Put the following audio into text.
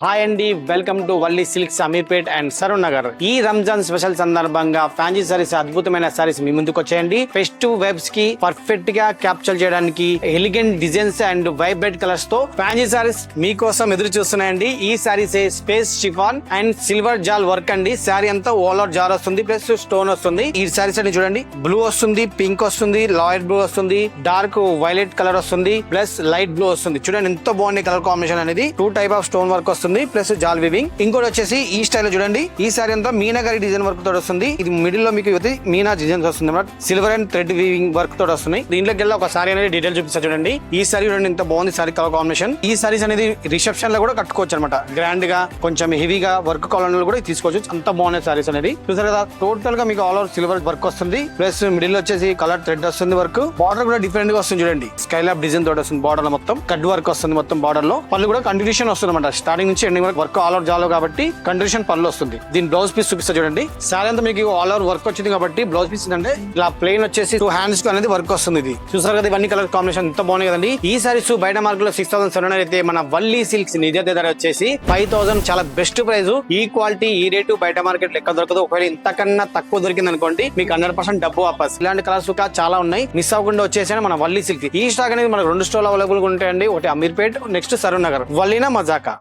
Hi అండి, welcome to Valli silks Ameerpet and Saroor Nagar. ఈ Ramzan special సందర్భంగా ఫ్యాన్సీ సారీస్, అద్భుతమైన సారీస్ మీ ముందుకు వచ్చేయండి. ఫెస్టివ్ వెబ్స్ కి పర్ఫెక్ట్ గా క్యాప్చర్ చేయడానికి elegant designs and vibrant colours తో ఫ్యాన్సీ సారీస్ మీకోసం ఎదురు చూస్తున్నాయండి. ఈ saris space chiffon and silver జాల్ వర్క్ అండి. సారీ అంతా ఓల్ ఓవర్ జాల్ వస్తుంది, ప్లస్ స్టోన్ వస్తుంది. ఈ సారీస్ అన్ని చూడండి, బ్లూ వస్తుంది, పింక్ వస్తుంది, లాయిట్ బ్లూ వస్తుంది, డార్క్ వైలెట్ కలర్ వస్తుంది, ప్లస్ లైట్ బ్లూ వస్తుంది. చూడండి ఎంత బాగుంది కలర్ కాంబినేషన్ అనేది. 2 టైప్ ఆఫ్ స్టోన్ వర్క్ వస్తుంది, ప్లస్ జాల్ వివింగ్. ఇంకోటి వచ్చేసి ఈ స్టైల్ చూడండి, ఈ సారీ అంతా మీనాగారి డిజైన్ వర్క్ తోటి వస్తుంది. ఇది మిడిల్ లో మీకు మీనా డిజైన్స్ వస్తుంది అన్నమాట. Silver and thread weaving work తోటి వస్తుంది. దీంట్లోకి వెళ్ళి ఒక సారీ అనేది డీటెయిల్ చూపిస్తా చూడండి. ఈ సారీ చూడండి ఎంత బాగుంది సారీ కలర్ కాంబినేషన్. ఈ సారీస్ అనేది రిసెప్షన్ లో కూడా కట్టుకోవచ్చు అనమాట. గ్రాండ్ గా కొంచెం హెవీగా వర్క్ కావాలన్నా కూడా తీసుకోవచ్చు. అంత బాగున్నాయి సారీస్ అనేది. చూసారు కదా, టోటల్ గా మీకు ఆల్ ఓవర్ సిల్వర్ వర్క్ వస్తుంది, ప్లస్ మిడిల్ వచ్చేసి కలర్ థ్రెడ్ వస్తుంది. వర్క్ బార్డర్ కూడా డిఫరెంట్ గా వస్తుంది చూడండి. స్కైలాబ్ డిజైన్ తోటి వస్తుంది. బార్డర్ లో మొత్తం కట్ వర్క్ వస్తుంది. మొత్తం బార్డర్ లో పళ్ళు కూడా కంటిన్యూషన్ వస్తుంది అనమాట. స్టార్టింగ్ నుంచి ఎండింగ్ వరకు వర్క్ ఆల్ ఓవర్ జాలో కాబట్టి కంటిన్యూషన్ పళ్ళు వస్తుంది. దీని బ్లౌజ్ పీస్ చూపిస్తా చూడండి. సారీ అంతా మీకు ఆల్ ఓవర్ వర్క్ వచ్చింది కాబట్టి బ్లౌజ్ పీస్ అంటే ఇలా ప్లెయిన్ వచ్చేసి 2 హ్యాండ్స్ అనేది వర్క్ వస్తుంది. ఇది చూసారు కదా, ఇవన్నీ కలర్ కాంబినేషన్ ఎంత బాగున్నాయి కదండి. ఈ సారీస్ బయట మార్కెట్ లో 6,700 అయితే మన వల్లి సిల్క్స్ నిజాయితీ ధర వచ్చేసి 5,000. చాలా బెస్ట్ ప్రైస్. ఈ క్వాలిటీ ఈ రేటు బయట మార్కెట్ లెక్క దొరకదు. ఒకవేళ ఇంతకన్నా తక్కువ దొరికింది అనుకోండి, మీకు 100% డబ్బు వాపస్. ఇలాంటి కలర్స్ చాలా ఉన్నాయి, మిస్ అవ్వకుండా వచ్చేసి మన వల్లి సిల్క్. ఈ స్టాక్ అనేది మనకు 2 స్టోర్లు అవైలబుల్ గా ఉంటాయండి. ఒకటి అమీర్పేట్, నెక్స్ట్ సరూర్ నగర్. వల్లీనా మజాకా.